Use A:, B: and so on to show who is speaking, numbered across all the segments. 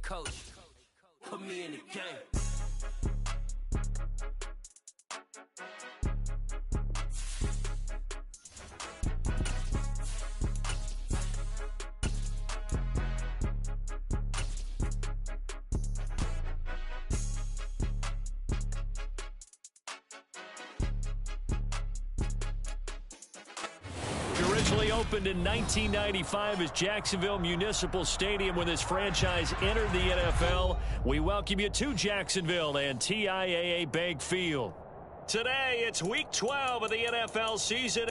A: coach. Put me in the game.
B: Originally opened in 1995 as Jacksonville Municipal Stadium when this franchise entered the NFL. We welcome you to Jacksonville and TIAA Bank Field. Today, it's Week 12 of the NFL season.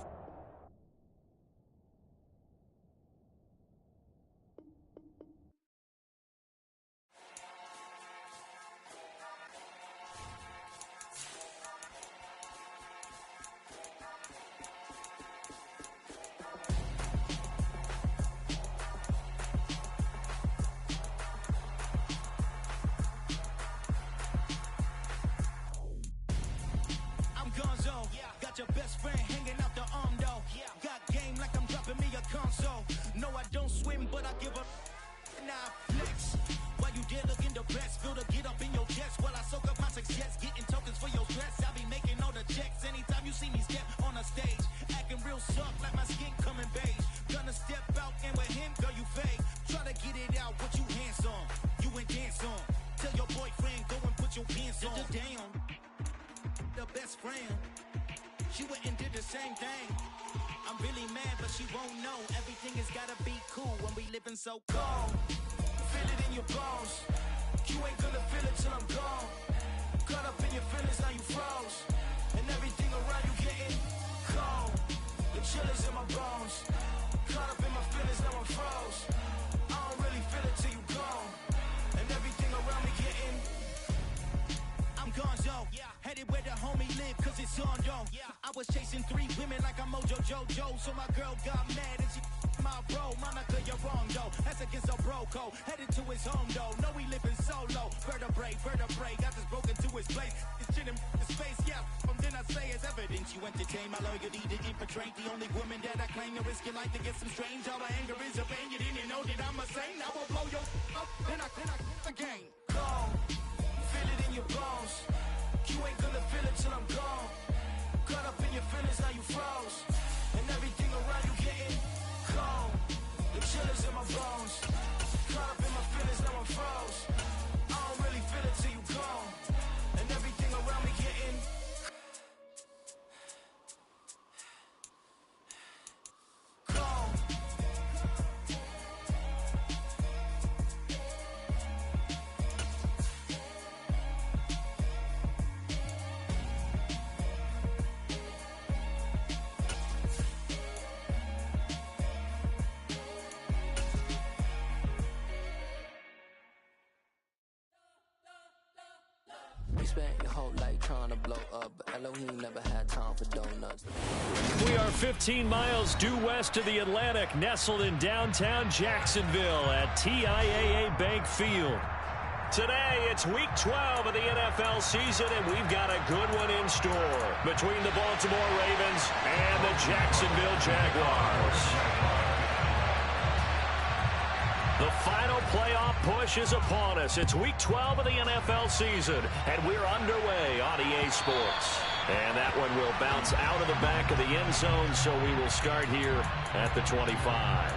C: Got your best friend hanging out the arm though. Got game like I'm dropping me a console. No, I don't swim, but I give up. Nah, flex. While you there looking the best, feel to get up in your chest while I soak up my success, getting tokens for your stress. I be making all the checks anytime you see me step on a stage, acting real soft like my skin coming beige. Gonna step out and with him, girl, you fake. Try to get it out, what you hands on? You ain't dance on. Tell your boyfriend go and put your pants on. Damn, the best friend. She went and did the same thing. I'm really mad, but she won't know. Everything has gotta be cool when we living so cold. Feel it in your bones. You ain't gonna feel it till I'm gone. Caught up in your feelings, now you froze. And everything around you getting cold. The chill is in my bones. Caught up in my feelings, now I'm froze. I don't really feel it till you gone. And everything around me getting I'm gonzo. Headed where the homie live, cause it's on, yo. I was chasing 3 women like I'm Mojo Jojo, so my girl got mad and she my bro. Monica, you're wrong, though. That's against a bro code. Headed to his home, though. No, he living solo. Vertebrae, got this broken to his place. It's chin in his face, yeah. From then I say it's evidence. You entertain my loyalty to infiltrate. The only woman that I claim to risk your life to get some strange. All my anger is a pain. You didn't know that I'm a saint. I will blow your up, then I again. Go. Feel it in your bones. You ain't gonna feel it till I'm gone. Caught up in your feelings, now you froze. And everything around you getting cold. The chill is in my bones. Caught up in my feelings, now I'm froze. I don't really feel it till you gone. And everything around me getting cold.
A: You spent your whole life trying to blow up, but Elohim never had time for donuts.
B: We are 15 miles due west of the Atlantic, nestled in downtown Jacksonville at TIAA Bank Field. Today, it's Week 12 of the NFL season, and we've got a good one in store between the Baltimore Ravens and the Jacksonville Jaguars. The final playoff push is upon us. It's Week 12 of the NFL season, and we're underway on EA Sports. And that one will bounce out of the back of the end zone, so we will start here at the 25.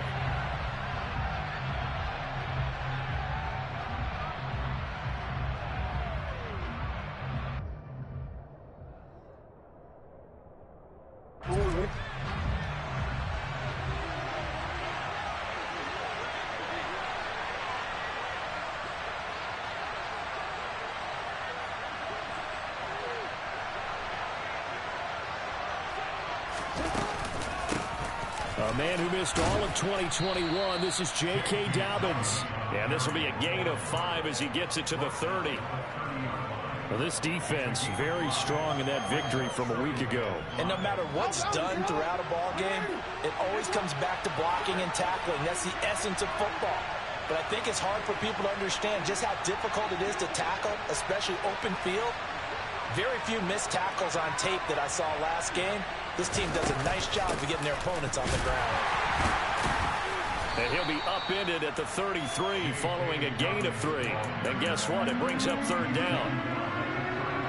B: A man who missed all of 2021, this is J.K. Dobbins. And this will be a gain of 5 as he gets it to the 30. Well, this defense very strong in that victory from a week ago.
D: And no matter what's done throughout a ball game, it always comes back to blocking and tackling. That's the essence of football. But I think it's hard for people to understand just how difficult it is to tackle, especially open field. Very few missed tackles on tape that I saw last game. This team does a nice job of getting their opponents on the ground.
B: And he'll be upended at the 33 following a gain of 3. And guess what? It brings up 3rd down.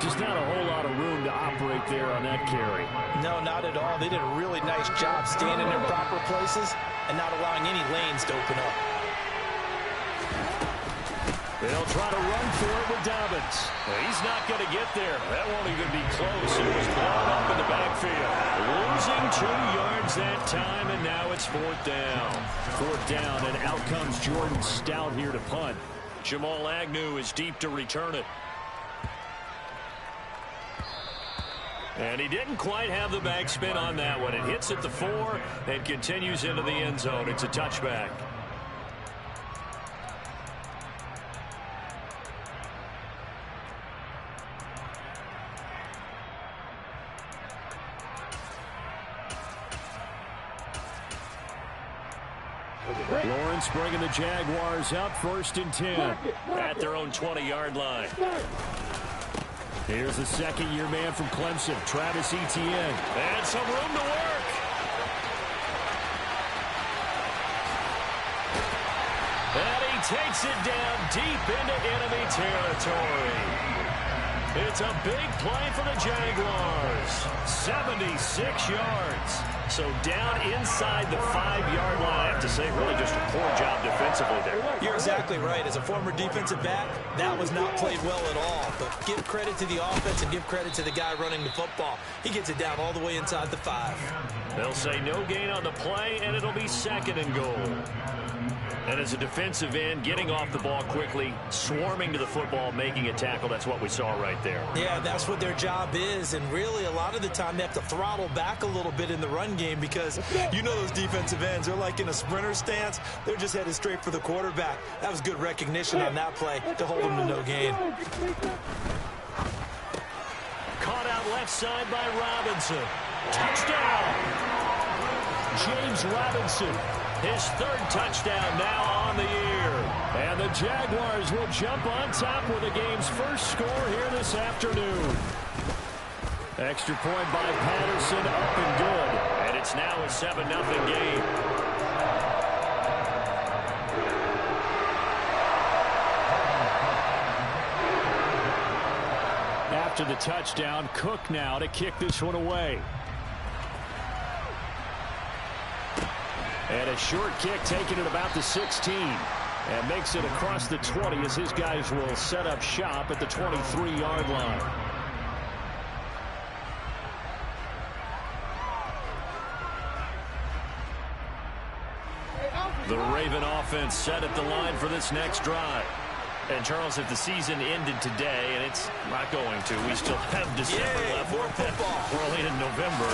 B: Just not a whole lot of room to operate there on that carry.
D: No, not at all. They did a really nice job staying in their proper places and not allowing any lanes to open up.
B: They'll try to run for it with Dobbins. He's not going to get there. That won't even be close. It was blown up in the backfield. Losing 2 yards that time, and now it's 4th down. 4th down, and out comes Jordan Stout here to punt. Jamal Agnew is deep to return it. And he didn't quite have the backspin on that one. It hits at the 4 and continues into the end zone. It's a touchback. Lawrence bringing the Jaguars up 1st and 10 at their own 20-yard line. Here's the second-year man from Clemson, Travis Etienne. And some room to work. And he takes it down deep into enemy territory. It's a big play for the Jaguars. 76 yards. So down inside the 5-yard line. I have to say, really just a poor job defensively there.
D: You're exactly right. As a former defensive back, that was not played well at all. But give credit to the offense and give credit to the guy running the football. He gets it down all the way inside the 5.
B: They'll say no gain on the play, and it'll be 2nd and goal. And as a defensive end, getting off the ball quickly, swarming to the football, making a tackle, that's what we saw right there.
D: Yeah, that's what their job is. And really, a lot of the time, they have to throttle back a little bit in the run game because you know those defensive ends, they're like in a sprinter stance. They're just headed straight for the quarterback. That was good recognition on that play to hold them to no gain.
B: Caught out left side by Robinson. Touchdown! James Robinson. His 3rd touchdown now on the year. And the Jaguars will jump on top with the game's first score here this afternoon. Extra point by Patterson, up and good. And it's now a 7-0 game. After the touchdown, Cook now to kick this one away. And a short kick taken at about the 16. And makes it across the 20 as his guys will set up shop at the 23-yard line. The Raven offense set at the line for this next drive. And, Charles, if the season ended today, and it's not going to, we still have December left.
D: More football.
B: We're only in November.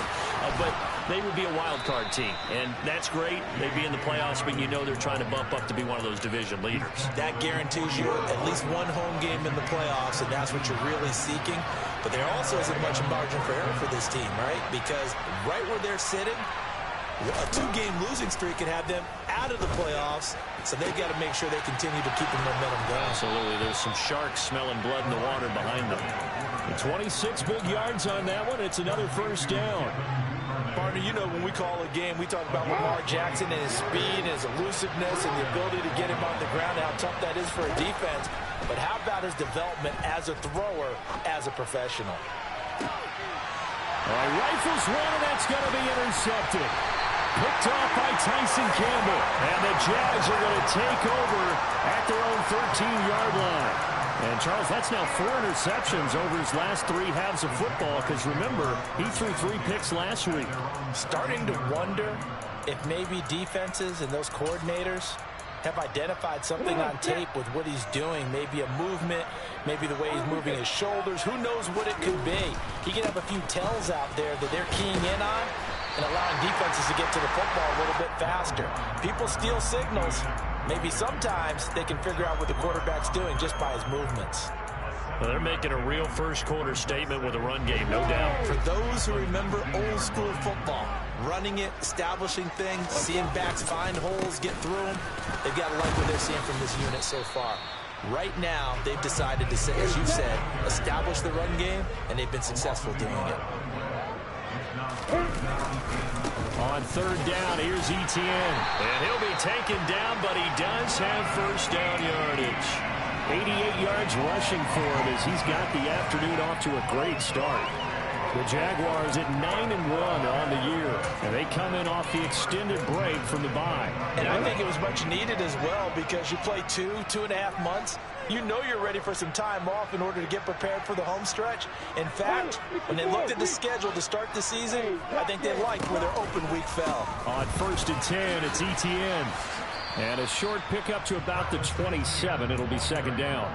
B: But they would be a wild card team. And that's great. They'd be in the playoffs, but you know they're trying to bump up to be one of those division leaders.
D: That guarantees you at least one home game in the playoffs, and that's what you're really seeking. But there also isn't much margin for error for this team, right? Because right where they're sitting, a 2-game losing streak could have them out of the playoffs, so they've got to make sure they continue to keep the momentum going.
B: Absolutely. There's some sharks smelling blood in the water behind them. 26 big yards on that one. It's another 1st down.
D: Partner, you know when we call a game, we talk about Lamar Jackson and his speed and his elusiveness and the ability to get him on the ground, how tough that is for a defense. But how about his development as a thrower, as a professional?
B: All right, rifles one, and that's going to be intercepted. Picked off by Tyson Campbell. And the Jags are going to take over at their own 13-yard line. And, Charles, that's now 4 interceptions over his last 3 halves of football because, remember, he threw 3 picks last week.
D: Starting to wonder if maybe defenses and those coordinators have identified something on tape with what he's doing. Maybe a movement, maybe the way he's moving his shoulders. Who knows what it could be? He could have a few tells out there that they're keying in on and allowing defenses to get to the football a little bit faster. People steal signals. Maybe sometimes they can figure out what the quarterback's doing just by his movements.
B: Well, they're making a real first-quarter statement with a run game, no doubt.
D: For those who remember old-school football, running it, establishing things, seeing backs find holes, get through them, they've got to like what they're seeing from this unit so far. Right now, they've decided to, say, as you said, establish the run game, and they've been successful doing it.
B: On third down, here's Etienne. And he'll be taken down, but he does have first down yardage. 88 yards rushing for him as he's got the afternoon off to a great start. The Jaguars at 9-1 on the year, and they come in off the extended break from the bye.
D: And I think it was much needed as well because you play 2.5 months. You know you're ready for some time off in order to get prepared for the home stretch. In fact, when they looked at the schedule to start the season, I think they liked where their open week fell.
B: On 1st and 10, it's Etienne. And a short pickup to about the 27. It'll be second down.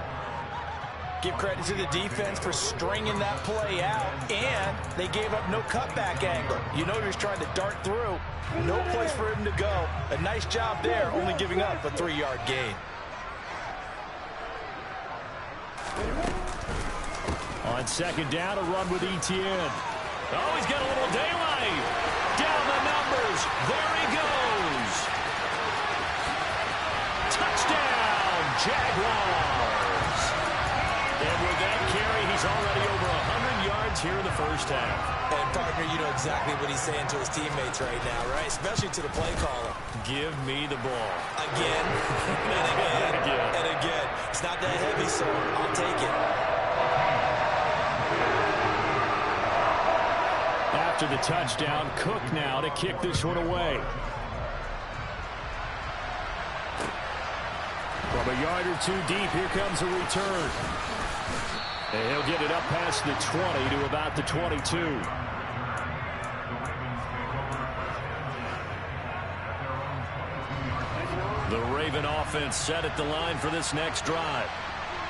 D: Give credit to the defense for stringing that play out, and they gave up no cutback angle. You know he's trying to dart through. No place for him to go. A nice job there, only giving up a 3-yard gain.
B: On second down, a run with Etienne. Oh, he's got a little daylight. Down the numbers. There he goes. Touchdown, Jaguars. And with that carry, he's already over 100 yards here in the first half.
D: And, partner, you know exactly what he's saying to his teammates right now, right? Especially to the play caller.
B: Give me the ball.
D: Again, and again, and again. It's not that heavy, so I'll take it.
B: After the touchdown, Cook now to kick this one away. From a yard or two deep, here comes a return. And he'll get it up past the 20 to about the 22. The Raven offense set at the line for this next drive.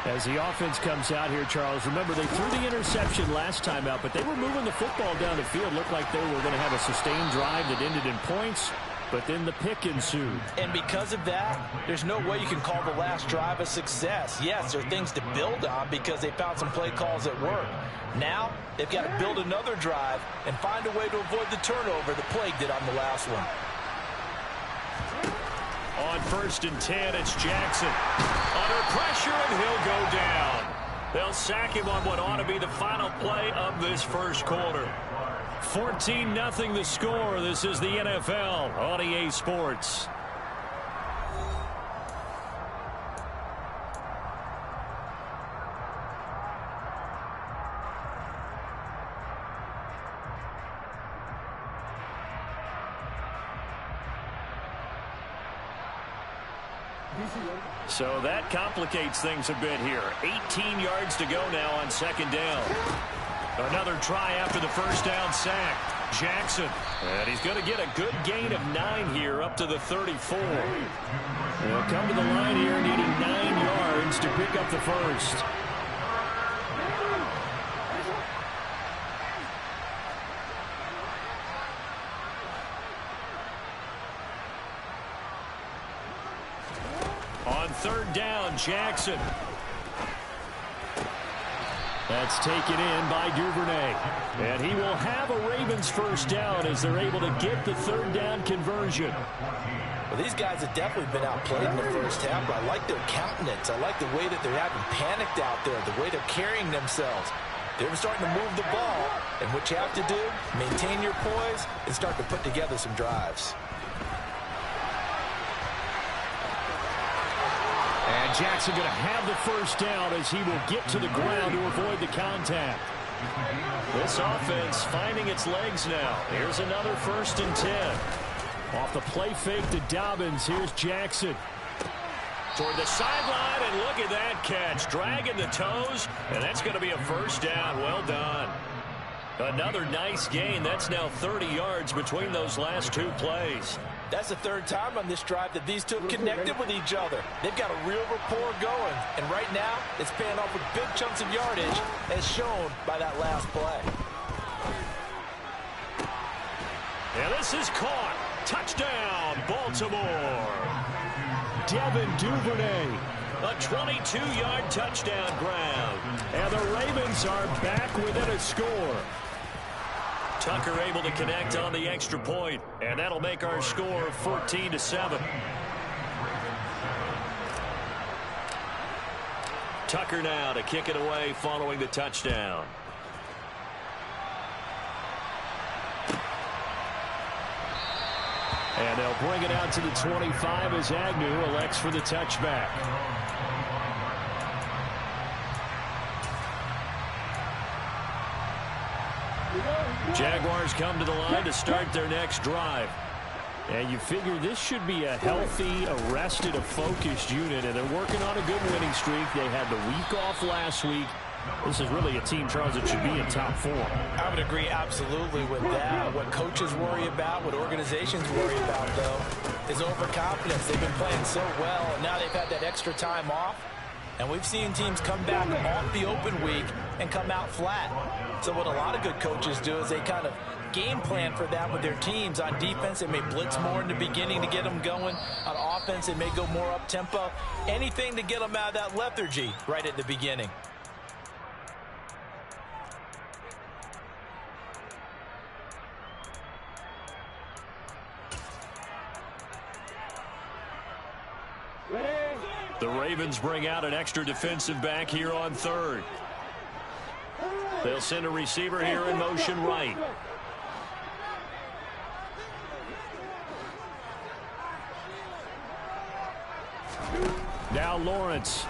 B: As the offense comes out here, Charles, remember they threw the interception last time out, but they were moving the football down the field. Looked like they were going to have a sustained drive that ended in points, but then the pick ensued.
D: And because of that, there's no way you can call the last drive a success. Yes, there are things to build on because they found some play calls that work. Now, they've got to build another drive and find a way to avoid the turnover the plague did on the last one.
B: On 1st and 10, it's Jackson. Under pressure, and he'll go down. They'll sack him on what ought to be the final play of this first quarter. 14-0 the score. This is the NFL on EA Sports. So that complicates things a bit here. 18 yards to go now on second down. Another try after the first down sack. Jackson. And he's going to get a good gain of 9 here up to the 34. They'll come to the line here needing 9 yards to pick up the first. On third down, Jackson. That's taken in by Duvernay. And he will have a Ravens first down as they're able to get the third down conversion.
D: Well, these guys have definitely been outplayed in the first half, but I like their countenance. I like the way that they're having panicked out there, the way they're carrying themselves. They're starting to move the ball, and what you have to do, maintain your poise and start to put together some drives.
B: And Jackson going to have the first down as he will get to the ground to avoid the contact. This offense finding its legs now. Here's another 1st and 10. Off the play fake to Dobbins. Here's Jackson. Toward the sideline, and look at that catch. Dragging the toes, and that's going to be a first down. Well done. Another nice gain. That's now 30 yards between those last 2 plays.
D: That's the 3rd time on this drive that these two connected with each other. They've got a real rapport going, and right now it's paying off with big chunks of yardage as shown by that last play.
B: And this is caught. Touchdown, Baltimore. Devin Duvernay. A 22-yard touchdown grab. And the Ravens are back within a score. Tucker able to connect on the extra point, and that'll make our score 14-7. Tucker now to kick it away following the touchdown. And they'll bring it out to the 25 as Agnew elects for the touchback. Jaguars come to the line to start their next drive. And you figure this should be a healthy, arrested, a focused unit, and they're working on a good winning streak. They had the week off last week. This is really a team, Charles, that should be in top 4.
D: I would agree absolutely with that. What coaches worry about, what organizations worry about, though, is overconfidence. They've been playing so well, and now they've had that extra time off. And we've seen teams come back off the open week and come out flat. So what a lot of good coaches do is they kind of game plan for that with their teams. On defense, they may blitz more in the beginning to get them going. On offense, they may go more up-tempo. Anything to get them out of that lethargy right at the beginning.
B: The Ravens bring out an extra defensive back here on third. They'll send a receiver here in motion right. Now Lawrence.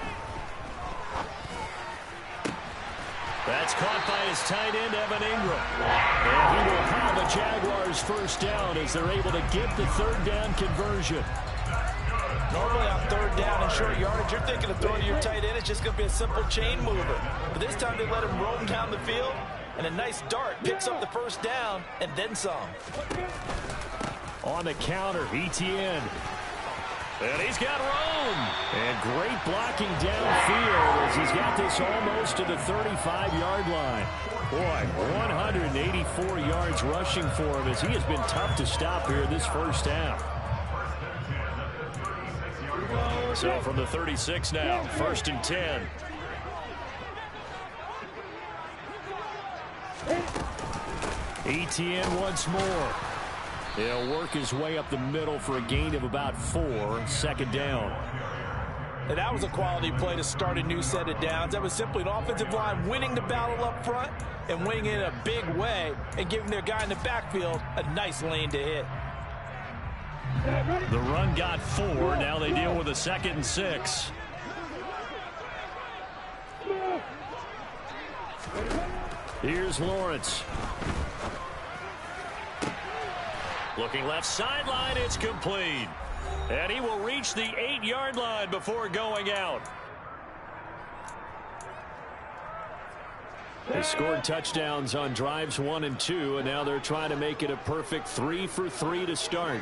B: That's caught by his tight end, Evan Ingram. And he will have the Jaguars first down as they're able to get the third down conversion.
D: Normally on third down and short yardage, you're thinking of throwing to your tight end. It's just going to be a simple chain mover. But this time they let him roam down the field, and a nice dart picks up the first down and then some.
B: On the counter, Etienne. And he's got room. And great blocking downfield as he's got this almost to the 35-yard line. Boy, 184 yards rushing for him as he has been tough to stop here this first half. So from the 36 now, 1st and 10. Etienne once more. He'll work his way up the middle for a gain of about 4, 2nd down.
D: And that was a quality play to start a new set of downs. That was simply an offensive line winning the battle up front and winning it in a big way and giving their guy in the backfield a nice lane to hit.
B: The run got 4. Now they deal with a 2nd and 6. Here's Lawrence. Looking left sideline, it's complete. And he will reach the 8-yard line before going out. They scored touchdowns on drives 1 and 2, and now they're trying to make it a perfect 3 for 3 to start.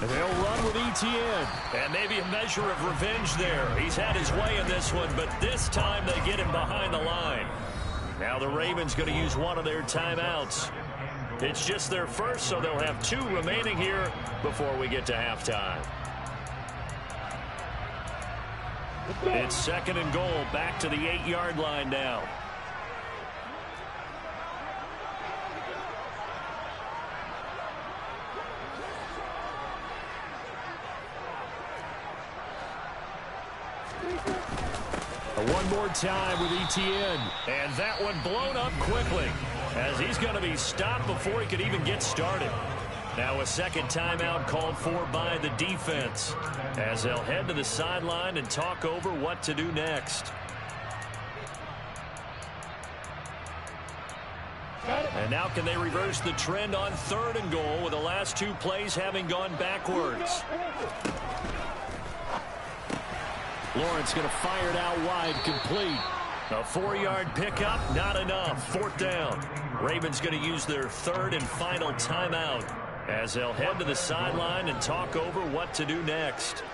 B: And they'll run with Etienne. And maybe a measure of revenge there. He's had his way in this one, but this time they get him behind the line. Now the Ravens going to use one of their timeouts. It's just their first, so they'll have 2 remaining here before we get to halftime. It's 2nd and goal, back to the 8-yard line now. One more time with Etienne. And that one blown up quickly as he's going to be stopped before he could even get started. Now a 2nd timeout called for by the defense as they'll head to the sideline and talk over what to do next. And now can they reverse the trend on 3rd and goal with the last 2 plays having gone backwards? Lawrence going to fire it out wide, complete. A 4-yard pickup, not enough. 4th down. Ravens going to use their 3rd and final timeout as they'll head to the sideline and talk over what to do next.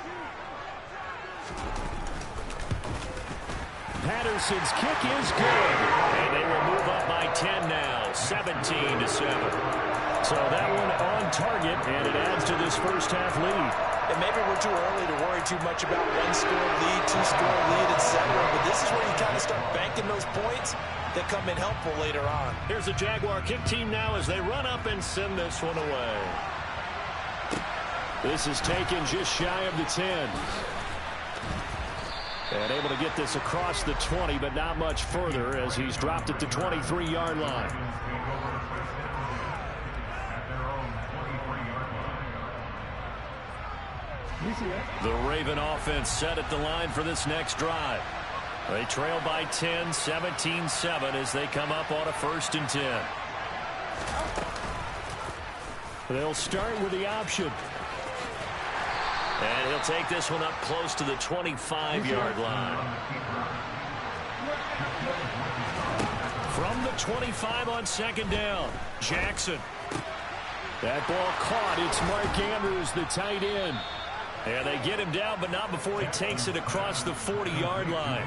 B: Patterson's kick is good. And they will move up by 10 now, 17-7. So that one on target, and it adds to this first half lead.
D: And maybe we're too early to worry too much about 1-score lead, 2-score lead, etc. But this is where you kind of start banking those points that come in helpful later on.
B: Here's the Jaguar kick team now as they run up and send this one away. This is taken just shy of the 10. And able to get this across the 20, but not much further as he's dropped at the 23-yard line. The Raven offense set at the line for this next drive. They trail by 10, 17-7 as they come up on a 1st and 10. They'll start with the option. And he'll take this one up close to the 25-yard line. From the 25 on 2nd down, Jackson. That ball caught. It's Mark Andrews, the tight end. And they get him down, but not before he takes it across the 40-yard line.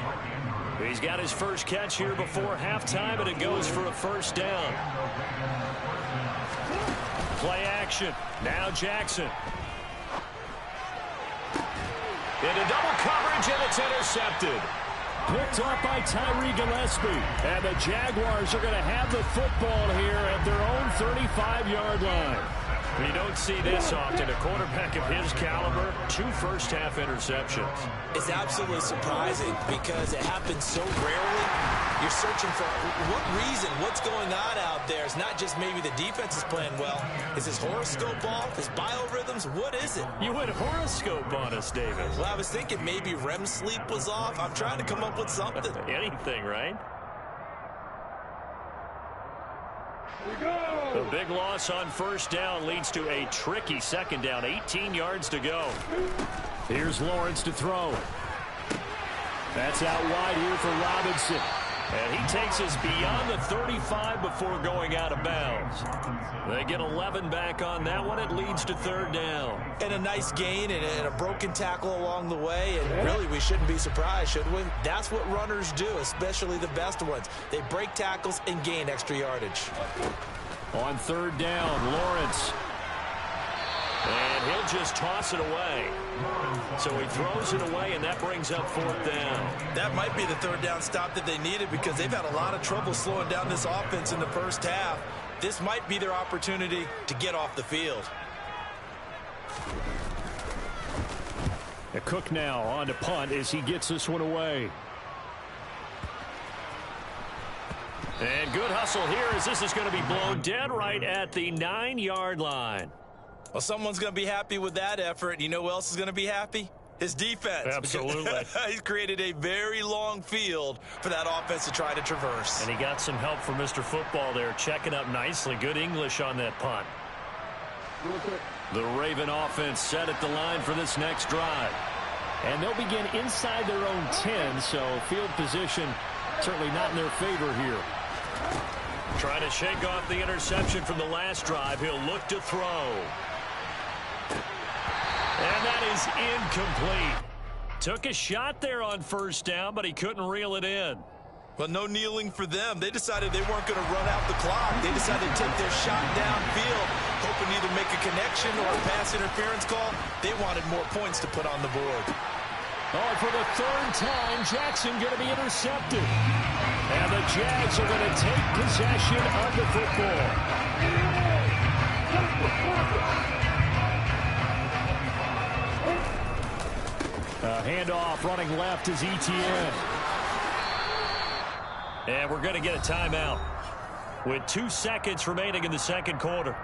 B: He's got his first catch here before halftime, and it goes for a 1st down. Play action. Now Jackson. Into double coverage, and it's intercepted. Picked up by Tyree Gillespie. And the Jaguars are going to have the football here at their own 35-yard line. You don't see this often. A quarterback of his caliber, 2 first-half interceptions.
D: It's absolutely surprising because it happens so rarely. You're searching for what reason, what's going on out there. It's not just maybe the defense is playing well. Is his horoscope off? His biorhythms? What is it?
B: You went horoscope on us, David.
D: Well, I was thinking maybe REM sleep was off. I'm trying to come up with something.
B: Anything, right? The big loss on 1st down leads to a tricky 2nd down. 18 yards to go. Here's Lawrence to throw. That's out wide here for Robinson. And he takes us beyond the 35 before going out of bounds. They get 11 back on that one. It leads to 3rd down.
D: And a nice gain and a broken tackle along the way. And really, we shouldn't be surprised, should we? That's what runners do, especially the best ones. They break tackles and gain extra yardage.
B: On 3rd down, Lawrence. And he'll just toss it away. So he throws it away, and that brings up 4th down.
D: That might be the 3rd down stop that they needed because they've had a lot of trouble slowing down this offense in the 1st half. This might be their opportunity to get off the field.
B: Cook now on to punt as he gets this one away. And good hustle here as this is going to be blown dead right at the 9-yard line.
D: Well, someone's going to be happy with that effort. You know who else is going to be happy? His defense.
B: Absolutely.
D: He's created a very long field for that offense to try to traverse.
B: And he got some help from Mr. Football there, checking up nicely. Good English on that punt. The Raven offense set at the line for this next drive. And they'll begin inside their own 10, so field position certainly not in their favor here. Trying to shake off the interception from the last drive. He'll look to throw. And that is incomplete. Took a shot there on 1st down, but he couldn't reel it in.
D: Well, no kneeling for them. They decided they weren't going to run out the clock. They decided to take their shot downfield, hoping either make a connection or a pass interference call. They wanted more points to put on the board.
B: Oh, for the 3rd time, Jackson going to be intercepted. And the Jags are going to take possession of the football. Handoff running left is ETN. And we're going to get a timeout with 2 seconds remaining in the 2nd quarter.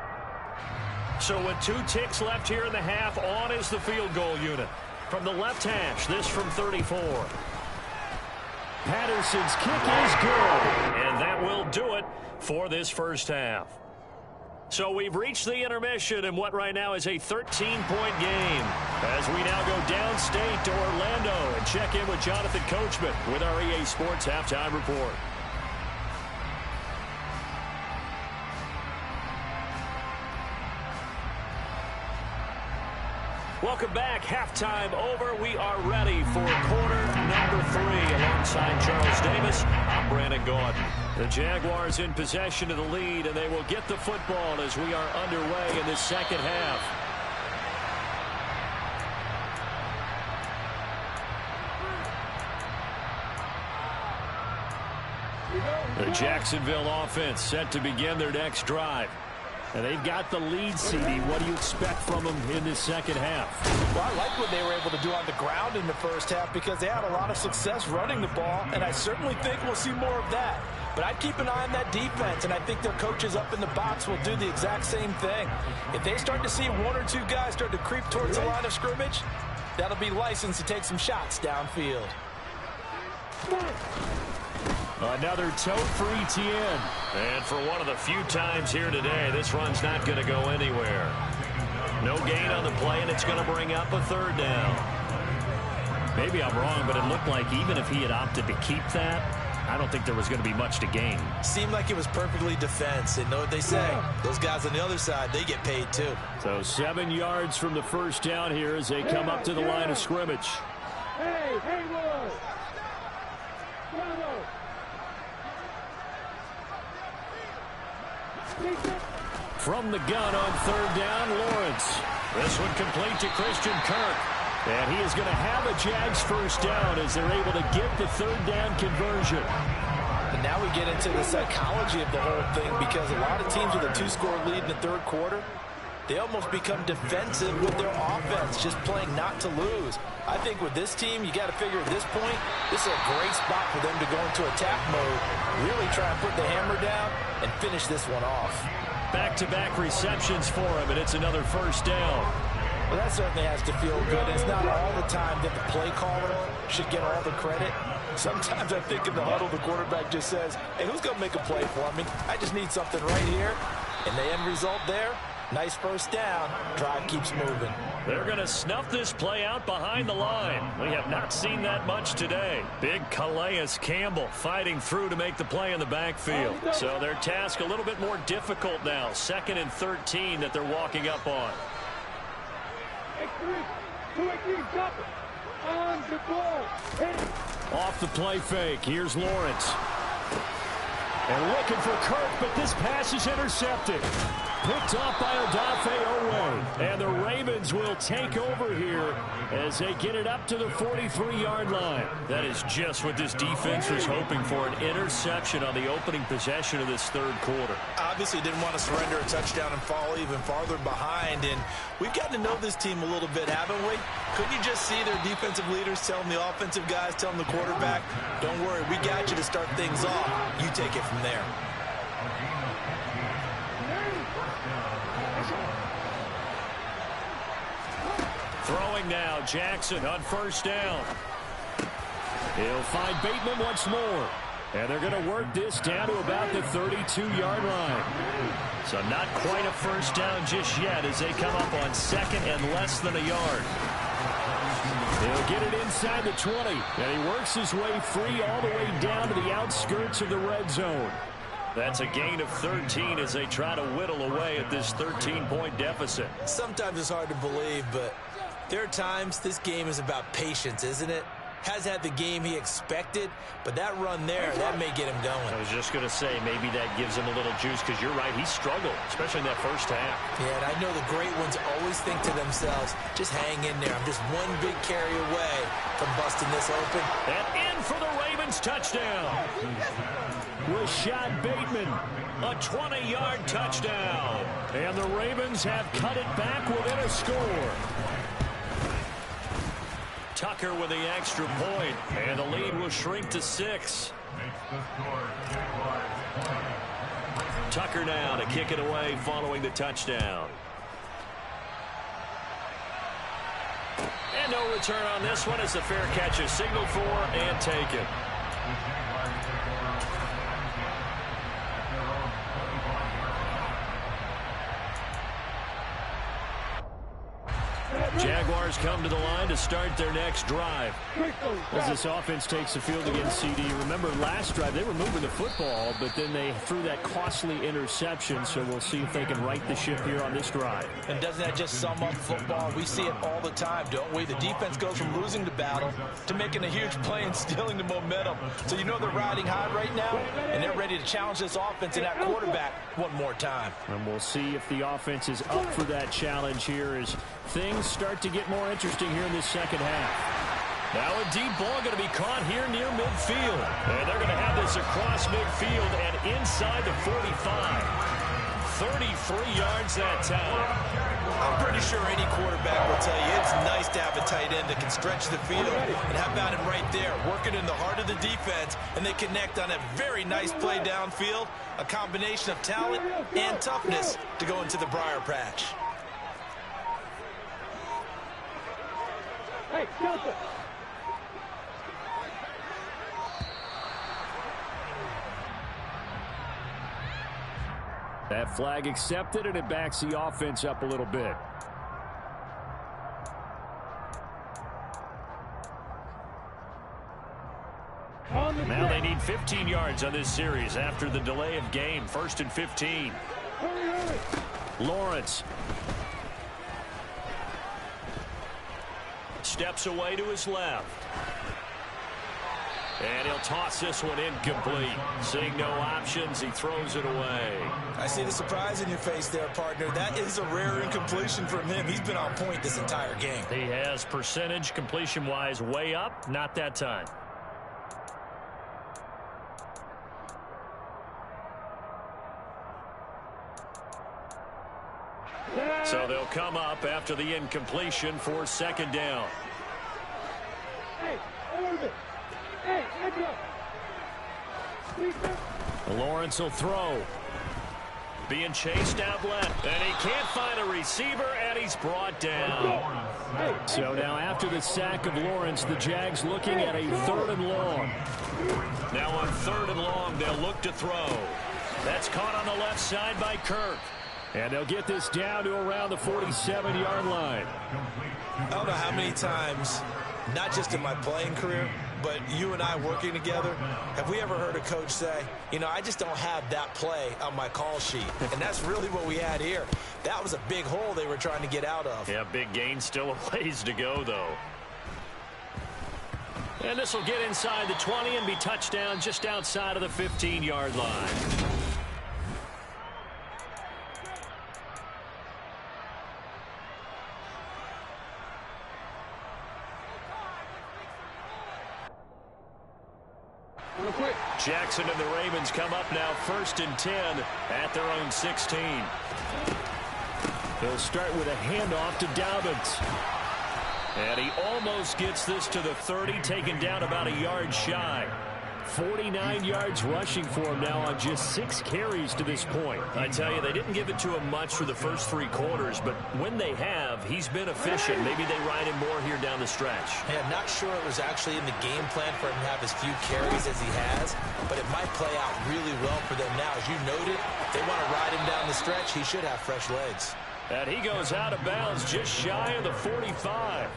B: So with 2 ticks left here in the half, on is the field goal unit. From the left hash, this from 34. Patterson's kick is good. And that will do it for this 1st half. So we've reached the intermission in what right now is a 13-point game. As we now go downstate to Orlando and check in with Jonathan Coachman with our EA Sports Halftime Report. Welcome back. Halftime over. We are ready for quarter number 3. Alongside Charles Davis, I'm Brandon Gordon. The Jaguars in possession of the lead, and they will get the football as we are underway in this 2nd half. The Jacksonville offense set to begin their next drive. And they've got the lead, CD. What do you expect from them in this 2nd half?
D: Well, I like what they were able to do on the ground in the 1st half because they had a lot of success running the ball, and I certainly think we'll see more of that. But I'd keep an eye on that defense, and I think their coaches up in the box will do the exact same thing. If they start to see 1 or 2 guys start to creep towards the line of scrimmage, that'll be licensed to take some shots downfield.
B: Another tote for Etienne. And for one of the few times here today, this run's not going to go anywhere. No gain on the play, and it's going to bring up a third down. Maybe I'm wrong, but it looked like even if he had opted to keep that, I don't think there was going to be much to gain.
D: Seemed like it was perfectly defense. And know what they say? Those guys on the other side, they get paid too.
B: So 7 yards from the first down here as they come up to the line of scrimmage.
E: Hey, Haywood! Bravo!
B: From the gun on third down, Lawrence. This one complete to Christian Kirk. And he is going to have a Jags first down as they're able to get the third down conversion.
D: And now we get into the psychology of the whole thing, because a lot of teams with a 2-score lead in the third quarter, they almost become defensive with their offense, just playing not to lose. I think with this team, you got to figure at this point, this is a great spot for them to go into attack mode, really try and put the hammer down and finish this one off.
B: Back-to-back receptions for him, and it's another first down.
D: Well, that certainly has to feel good. It's not all the time that the play caller should get all the credit. Sometimes I think in the huddle, the quarterback just says, hey, who's going to make a play for me? I just need something right here. And the end result there, nice first down. Drive keeps moving.
B: They're going to snuff this play out behind the line. We have not seen that much today. Big Calais Campbell fighting through to make the play in the backfield. So their task a little bit more difficult now. 2nd and 13 that they're walking up on. Off the play fake. Here's Lawrence. And looking for Kirk, but this pass is intercepted. Picked off by Odafe Owe. And the Ravens will take over here as they get it up to the 43-yard line. That is just what this defense was hoping for, an interception on the opening possession of this third quarter.
D: Obviously didn't want to surrender a touchdown and fall even farther behind. And we've gotten to know this team a little bit, haven't we? Couldn't you just see their defensive leaders telling the offensive guys, telling the quarterback, don't worry, we got you to start things off. You take it from there.
B: Throwing now, Jackson on first down. He'll find Bateman once more. And they're going to work this down to about the 32-yard line. So not quite a first down just yet as they come up on 2nd and less than a yard. He'll get it inside the 20. And he works his way free all the way down to the outskirts of the red zone. That's a gain of 13 as they try to whittle away at this 13-point deficit.
D: Sometimes it's hard to believe, but there are times this game is about patience, isn't it? Has had the game he expected, but that run there, that may get him going.
B: I was just going to say, maybe that gives him a little juice, because you're right, he struggled, especially in that first half.
D: Yeah, and I know the great ones always think to themselves, just hang in there. I'm just one big carry away from busting this open.
B: And in for the Ravens touchdown. Rashad Bateman, a 20-yard touchdown. And the Ravens have cut it back within a score. Tucker with the extra point, and the lead will shrink to 6. Tucker now to kick it away following the touchdown. And no return on this one as the fair catch is signaled for and taken. Jaguars come to the line to start their next drive. As this offense takes the field against CD, remember last drive they were moving the football, but then they threw that costly interception, so we'll see if they can right the ship here on this drive.
D: And doesn't that just sum up football? We see it all the time, don't we? The defense goes from losing the battle to making a huge play and stealing the momentum. So you know they're riding high right now, and they're ready to challenge this offense and that quarterback one more time.
B: And we'll see if the offense is up for that challenge here as things start to get more interesting here in this second half. Now a deep ball going to be caught here near midfield. And they're going to have this across midfield and inside the 45. 33 yards that time.
D: I'm pretty sure any quarterback will tell you it's nice to have a tight end that can stretch the field. And how about him right there, working in the heart of the defense, and they connect on a very nice play downfield. A combination of talent and toughness to go into the briar patch.
E: Hey, Delta.
B: That flag accepted, and it backs the offense up a little bit. Now they need 15 yards on this series after the delay of game. 1st and 15. Lawrence steps away to his left. And he'll toss this one incomplete. Seeing no options, he throws it away.
D: I see the surprise in your face there, partner. That is a rare incompletion from him. He's been on point this entire game.
B: He has percentage completion-wise way up. Not that time. So they'll come up after the incompletion for 2nd down.
E: Hey, Orbit. Hey,
B: Lawrence will throw. Being chased out left. And he can't find a receiver, and he's brought down. So now after the sack of Lawrence, the Jags looking at a 3rd and long. Now on 3rd and long, they'll look to throw. That's caught on the left side by Kirk. And they'll get this down to around the 47-yard line.
D: I don't know how many times, not just in my playing career, but you and I working together, have we ever heard a coach say, you know, I just don't have that play on my call sheet. And that's really what we had here. That was a big hole they were trying to get out of.
B: Yeah, big gain, still a ways to go, though. And this will get inside the 20 and be touchdown just outside of the 15-yard line. Jackson and the Ravens come up now 1st and 10 at their own 16. They'll start with a handoff to Dobbins. And he almost gets this to the 30, taken down about a yard shy. 49 yards rushing for him now on just 6 carries to this point. I tell you, they didn't give it to him much for the first 3 quarters, but when they have, he's been efficient. Maybe they ride him more here down the stretch.
D: Yeah, not sure it was actually in the game plan for him to have as few carries as he has, but it might play out really well for them now. As you noted, if they want to ride him down the stretch, he should have fresh legs.
B: And he goes out of bounds just shy of the 45.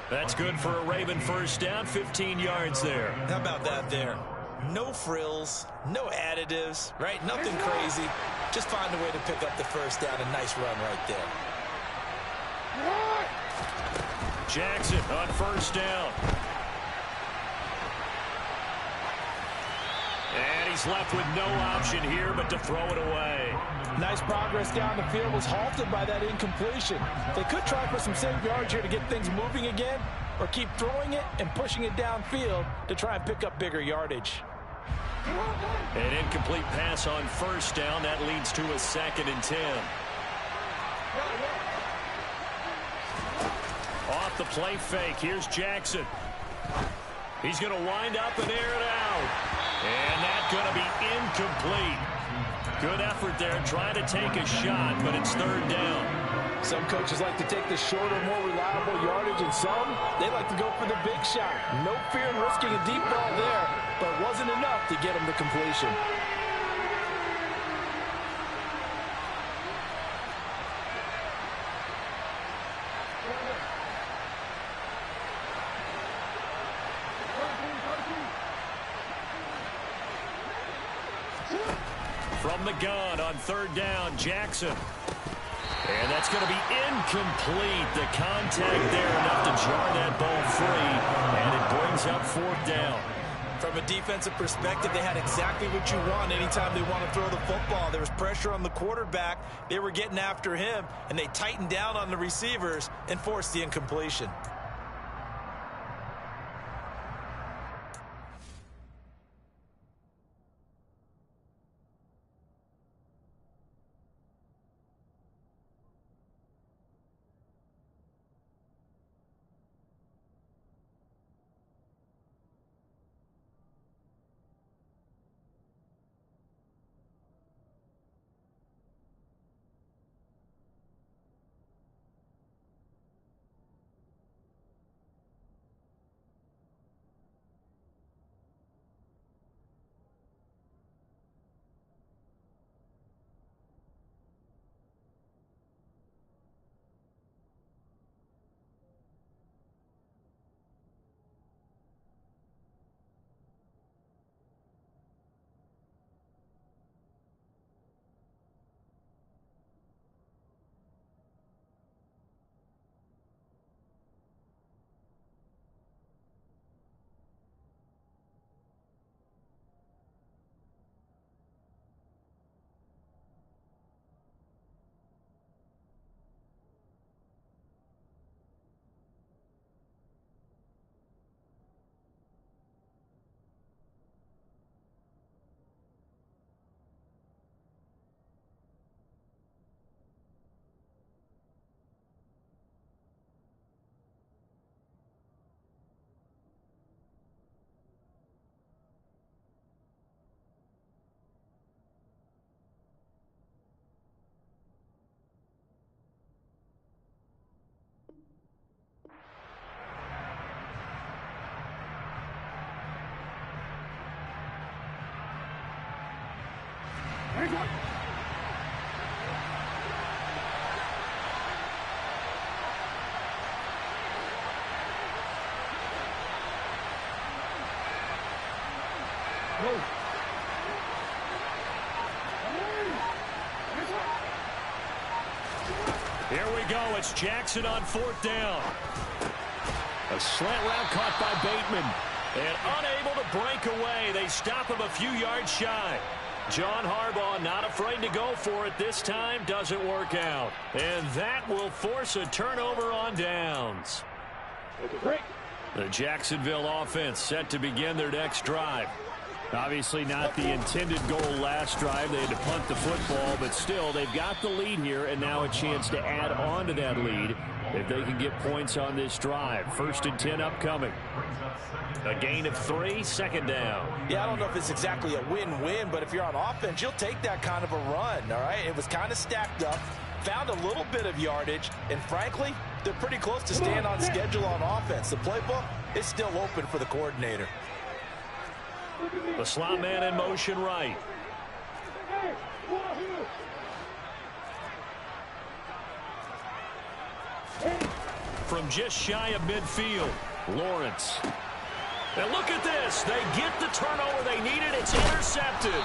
B: That's good for a Raven first down, 15 yards there.
D: How about that there? No frills, no additives, right? Nothing crazy. Just find a way to pick up the first down. A nice run right there.
B: Jackson on first down. And he's left with no option here but to throw it away.
D: Nice progress down the field, was halted by that incompletion. They could try for some safe yards here to get things moving again, or keep throwing it and pushing it downfield to try and pick up bigger yardage.
B: An incomplete pass on first down. That leads to a 2nd and 10. Off the play fake. Here's Jackson. He's going to wind up and air it out. And that's going to be incomplete. Good effort there, trying to take a shot, but it's 3rd down.
D: Some coaches like to take the shorter, more reliable yardage, and some, they like to go for the big shot. No fear in risking a deep ball there, but it wasn't enough to get him to completion.
B: From the gun on 3rd down, Jackson. And that's going to be incomplete. The contact there enough to jar that ball free, and it brings up 4th down.
D: From a defensive perspective, they had exactly what you want anytime they want to throw the football. There was pressure on the quarterback. They were getting after him, and they tightened down on the receivers and forced the incompletion.
B: Here we go. It's Jackson on 4th down. A slant route caught by Bateman. And unable to break away. They stop him a few yards shy. John Harbaugh not afraid to go for it this time. Doesn't work out. And that will force a turnover on downs. The Jacksonville offense set to begin their next drive. Obviously not the intended goal last drive. They had to punt the football, but still they've got the lead here and now a chance to add on to that lead if they can get points on this drive. 1st and 10 upcoming. A gain of 3, 2nd down.
D: Yeah, I don't know if it's exactly a win-win, but if you're on offense, you'll take that kind of a run, all right? It was kind of stacked up, found a little bit of yardage, and frankly, they're pretty close to staying on schedule on offense. The playbook is still open for the coordinator.
B: The slot man in motion right. From just shy of midfield, Lawrence. And look at this. They get the turnover they needed. It's intercepted.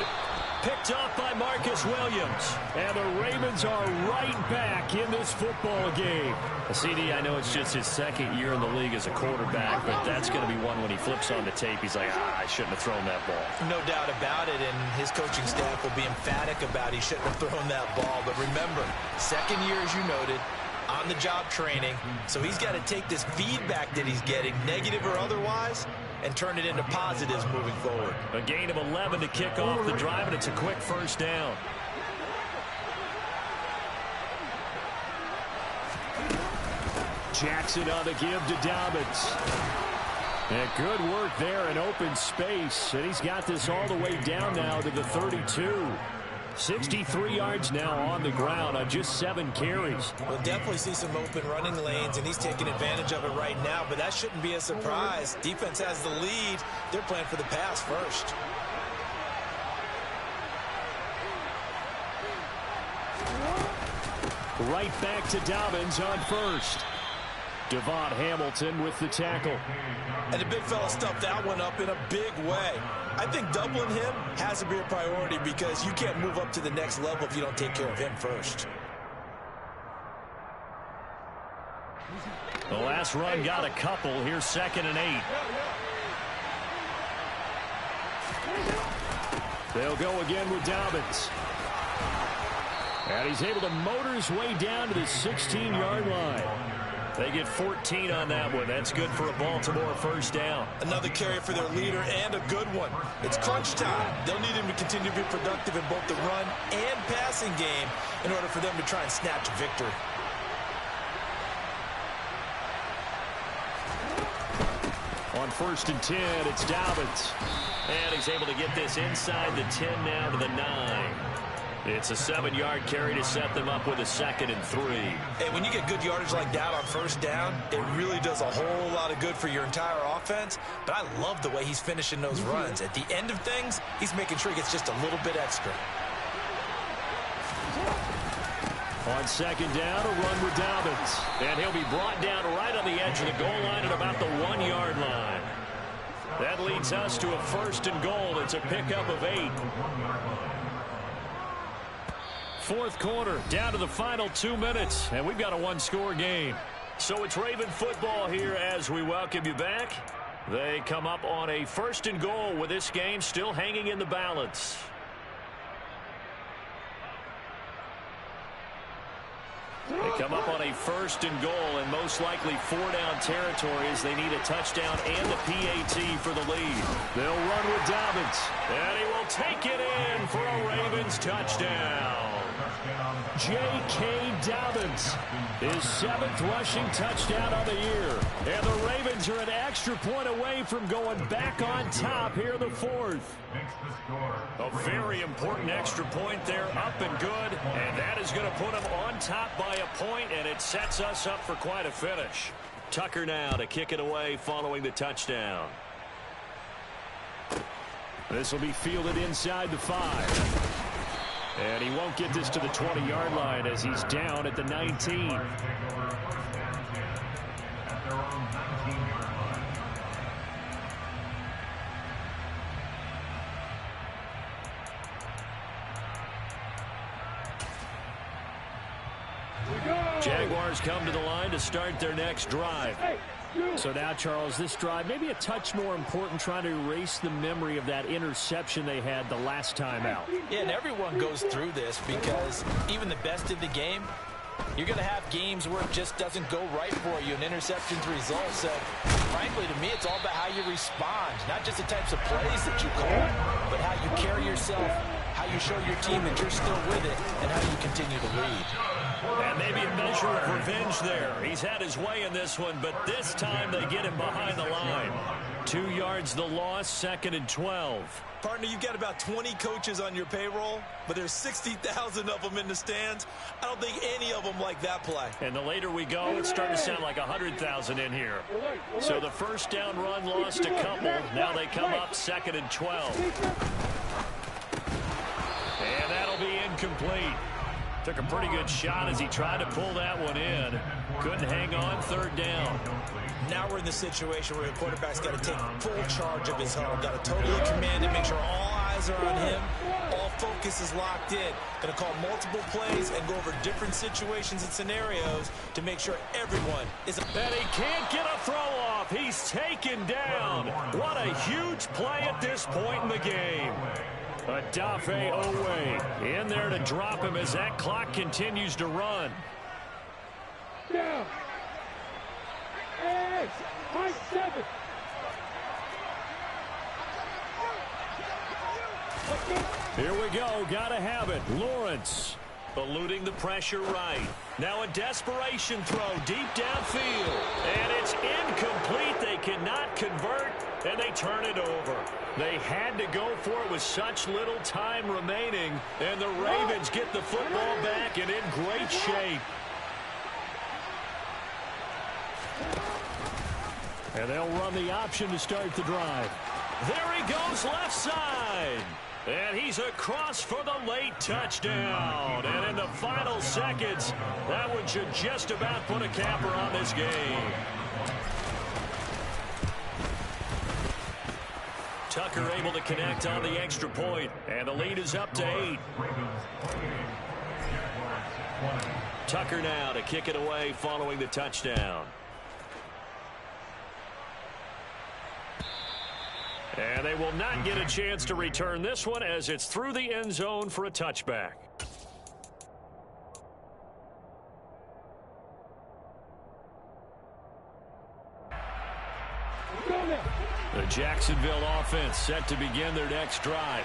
B: Picked off by Marcus Williams. And the Ravens are right back in this football game. CD, I know it's just his 2nd year in the league as a quarterback, but that's going to be one when he flips on the tape. He's like, I shouldn't have thrown that ball.
D: No doubt about it, and his coaching staff will be emphatic about he shouldn't have thrown that ball. But remember, 2nd year, as you noted, on-the-job training. So he's got to take this feedback that he's getting, negative or otherwise, and turn it into positives moving forward.
B: A gain of 11 to kick off the drive, and it's a quick 1st down. Jackson on the give to Dobbins. And good work there in open space. And he's got this all the way down now to the 32. 63 yards now on the ground on just 7 carries.
D: We'll definitely see some open running lanes, and he's taking advantage of it right now, but that shouldn't be a surprise. Defense has the lead. They're playing for the pass first.
B: Right back to Dobbins on 1st. Devon Hamilton with the tackle.
D: And the big fella stuffed that one up in a big way. I think doubling him has to be a priority because you can't move up to the next level if you don't take care of him first.
B: The last run got a couple. Here's 2nd and 8. They'll go again with Dobbins. And he's able to motor his way down to the 16-yard line. They get 14 on that one. That's good for a Baltimore 1st down.
D: Another carry for their leader and a good one. It's crunch time. They'll need him to continue to be productive in both the run and passing game in order for them to try and snatch victory.
B: On 1st and 10, it's Dobbins. And he's able to get this inside the 10 now to the 9. It's a 7-yard carry to set them up with a 2nd and 3.
D: And when you get good yardage like that on 1st down, it really does a whole lot of good for your entire offense. But I love the way he's finishing those runs. At the end of things, he's making sure he gets just a little bit extra.
B: On 2nd down, a run with Dobbins. And he'll be brought down right on the edge of the goal line at about the 1-yard line. That leads us to a 1st and goal. It's a pickup of 8. 4th quarter, down to the final 2 minutes, and we've got a 1-score game. So it's Raven football here as we welcome you back. They come up on a 1st and goal with this game still hanging in the balance. They come up on a 1st and goal, and most likely 4-down territory as they need a touchdown and a PAT for the lead. They'll run with Dobbins, and he will take it in for a Ravens touchdown. J.K. Dobbins, his 7th rushing touchdown of the year. And the Ravens are an extra point away from going back on top here in the 4th. A very important extra point there, up and good. And that is going to put them on top by a point, and it sets us up for quite a finish. Tucker now to kick it away following the touchdown. This will be fielded inside the 5. And he won't get this to the 20-yard line as he's down at the 19. Jaguars come to the line to start their next drive. So now, Charles, this drive maybe a touch more important, trying to erase the memory of that interception they had the last time out.
D: Yeah, and everyone goes through this because even the best in the game, you're going to have games where it just doesn't go right for you, and interceptions result. So, frankly, to me, it's all about how you respond, not just the types of plays that you call, but how you carry yourself, how you show your team that you're still with it, and how you continue to lead.
B: And maybe a measure of revenge there. He's had his way in this one, but this time they get him behind the line. 2 yards the loss, 2nd and 12.
F: Partner, you've got about 20 coaches on your payroll, but there's 60,000 of them in the stands. I don't think any of them like that play.
B: And the later we go, it's starting to sound like 100,000 in here. So the first down run lost a couple. Now they come up 2nd and 12. And that'll be incomplete. Took a pretty good shot as he tried to pull that one in. Couldn't hang on, 3rd down.
F: Now we're in the situation where the quarterback's got to take full charge of his home. Got to totally command it, make sure all eyes are on him. All focus is locked in. Going to call multiple plays and go over different situations and scenarios to make sure everyone is...
B: And he can't get a throw off. He's taken down. What a huge play at this point in the game. Adafe Owe in there to drop him as that clock continues to run.
E: Down. 7.
B: Here we go. Got to have it. Lawrence eluding the pressure right. Now a desperation throw deep downfield. And it's incomplete. They cannot convert, and they turn it over. They had to go for it with such little time remaining, and the Ravens get the football back and in great shape. And they'll run the option to start the drive. There he goes, left side. And he's across for the late touchdown. And in the final seconds, that one should just about put a capper on this game. Tucker able to connect on the extra point, and the lead is up to 8. Tucker now to kick it away following the touchdown. And they will not get a chance to return this one as it's through the end zone for a touchback. The Jacksonville offense set to begin their next drive.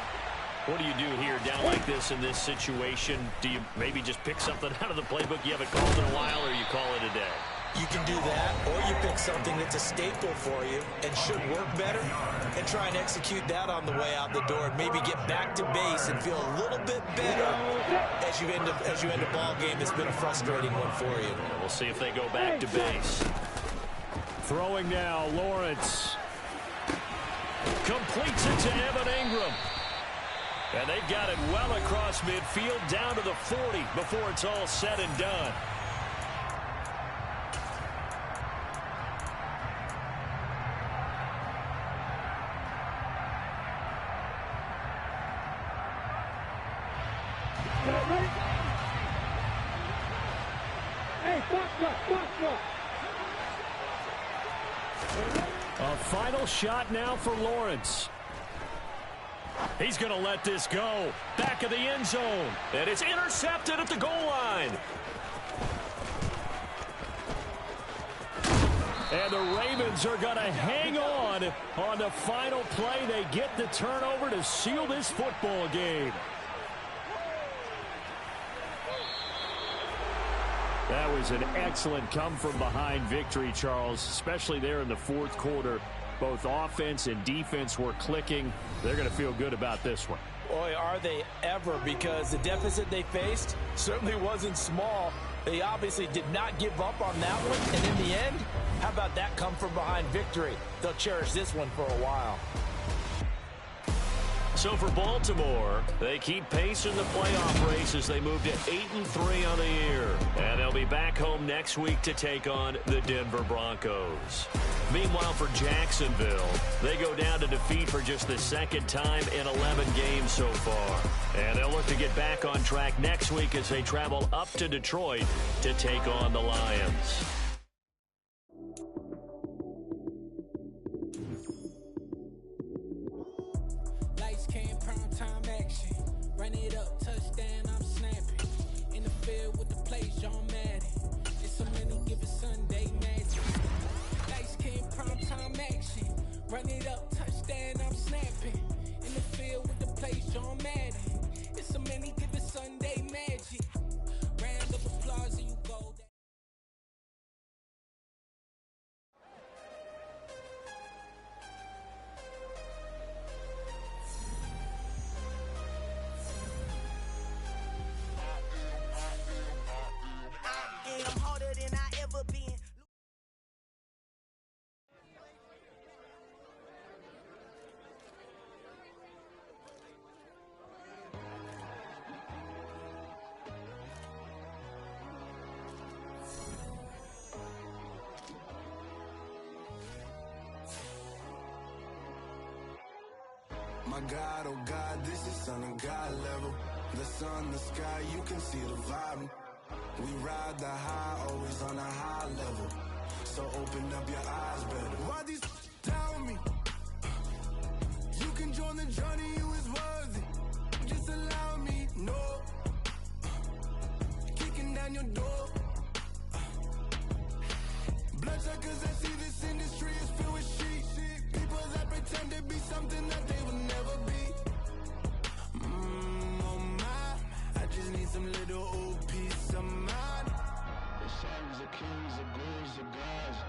B: What do you do here down like this in this situation? Do you maybe just pick something out of the playbook you haven't called in a while, or you call it a day?
F: You can do that, or you pick something that's a staple for you and should work better and try and execute that on the way out the door and maybe get back to base and feel a little bit better as you end a ball game that's been a frustrating one for you.
B: We'll see if they go back to base. Throwing now, Lawrence. Completes it to Evan Ingram. And they've got it well across midfield down to the 40 before it's all said and done. A final shot now for Lawrence. He's going to let this go. Back of the end zone. And it's intercepted at the goal line. And the Ravens are going to hang on the final play. They get the turnover to seal this football game. That was an excellent come-from-behind victory, Charles, especially there in the fourth quarter. Both offense and defense were clicking. They're going to feel good about this one.
F: Boy, are they ever, because the deficit they faced certainly wasn't small. They obviously did not give up on that one, and in the end, how about that come-from-behind victory? They'll cherish this one for a while.
B: So for Baltimore, they keep pace in the playoff race as they move to 8-3 on the year. And they'll be back home next week to take on the Denver Broncos. Meanwhile, for Jacksonville, they go down to defeat for just the second time in 11 games so far. And they'll look to get back on track next week as they travel up to Detroit to take on the Lions.
C: Lights came, prime time action. Run it up, touchdown, I'm snapping. In the field with the plays, John Madden. It's so many given Sunday magic. Lights came, prime time action. Run it up, touchdown, I'm snapping. In the field with the plays, John Madden. It's so many given Sunday magic. Round of applause and you go.
G: And I'm harder than I ever been.
H: My God, oh God, this is Son of God level. The sun, the sky, you can see the vibe. We ride the high, always on a high level. So open up your eyes better. Why these tell me? You can join the journey, you is worthy. Just allow me, no. Kicking down your door. Bloodshot cause I see this industry is filled with shit. People that pretend to be something that they will never be. Oh my, I just need some little old peace of mind. The sons of kings, the ghouls, the gods.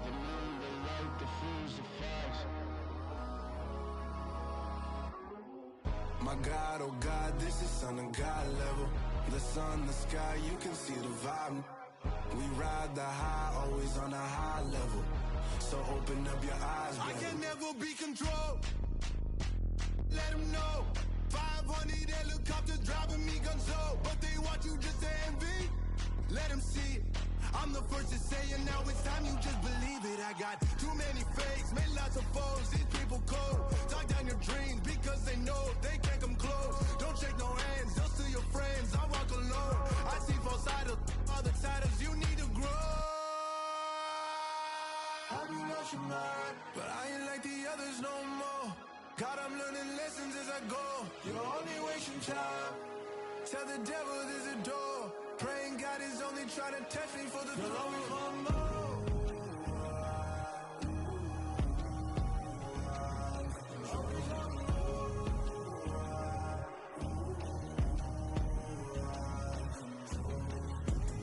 H: The moon, the light, the fools, the facts. My God, oh God, this is Son of God level. The sun, the sky, you can see the vibe. We ride the high, always on a high level. So open up your eyes, baby. I can never be controlled. Let them know. 500 helicopters driving me gunso. But they want you just to envy. Let them see it. I'm the first to say it, now it's time you just believe it. I got too many fakes, made lots of foes. These people cold. Talk down your dreams because they know they can't come close. Don't shake no hands, they'll steal your friends. I walk alone. I see false idols, other titles. You need to grow. Have you lost your mind? But I ain't like the others no more. God, I'm learning lessons as I go. You're only wasting time. Tell the devil there's a door. Praying God is only trying to test me for the glory.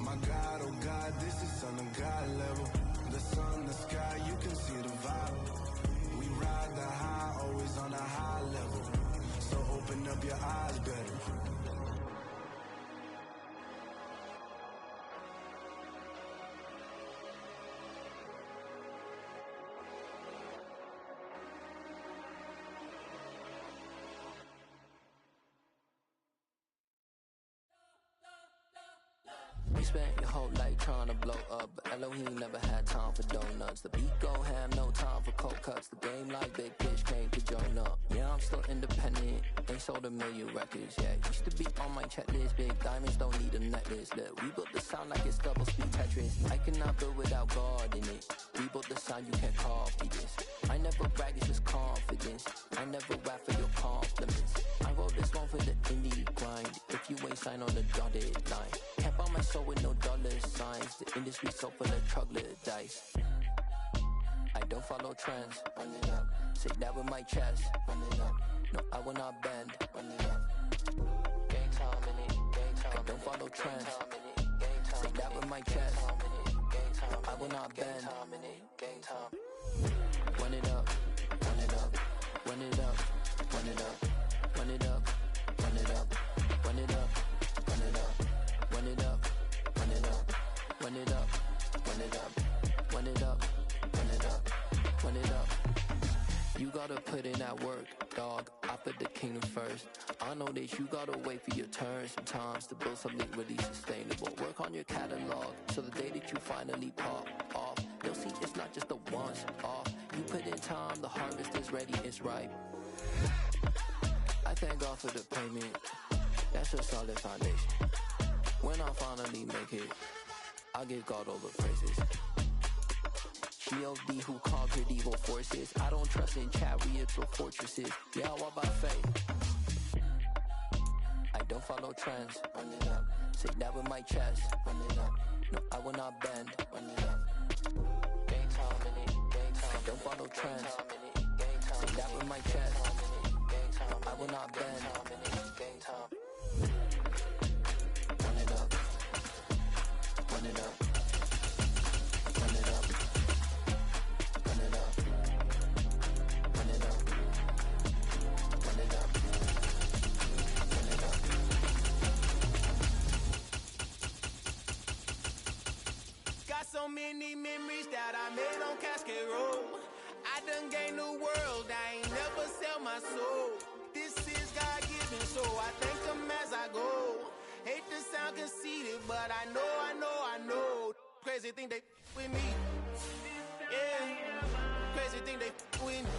H: My God, oh God, this is Son of God level. The sun, the sky, you can see the vibe. We ride the high, always on a high level. So open up your eyes better.
A: You spent your whole life trying to blow up, but Elohim never had time for donuts. The beat gon' have no time for cold cuts. The game like Big Pitch came to join up. Yeah, I'm still independent, ain't sold a million records yet. Used to be on my checklist, big diamonds don't need a necklace. Look, we built the sound like it's double speed Tetris. I cannot build without God in it. We built the sound, you can't copy this. I never brag, it's just confidence. I never rap for your compliments. I wrote this one for the indie grind. If you ain't signed on the dotted line, can't buy my soul with no dollar signs. The industry so full of troglodytes. I don't follow trends. Run it up. Say that with my chest. Run it up. No, I will not bend. Run it up. Gang time in it. Gang time. I don't follow trends. Say that with my chest. No, I will not bend. Gang time. Run it up. Run it up. Run it up. Run it up. Run it up. Run it up. Run it up. Run it up. Run it up. Run it up. Run it up. Run it up. Run it up. Run it up. Run it up. gotta put in that work, dog. I put the kingdom first. I know that you gotta wait for your turn sometimes to build something really sustainable. Work on your catalog, so the day that you finally pop off, they'll see it's not just a once off. You put in time, the harvest is ready, it's ripe. I thank God for the payment, that's a solid foundation. When I finally make it, I give God all the praises. G.O.D. who conquered evil forces. I don't trust in chariots or fortresses. Yeah, I walk by faith. I don't follow trends. Run it up. Say that with my chest. Run it up. No, I will not bend. Run it up. Game time in it. Game time. I don't follow trends. Say that with my chest. I will not bend. Game time. Run it up. Run it up.
G: So many memories that I made on Cascade Road. I done gained the world, I ain't never sell my soul. This is God-given, so I thank him as I go. Hate to sound conceited, but I know. Crazy thing they with me. Yeah, crazy thing they with me.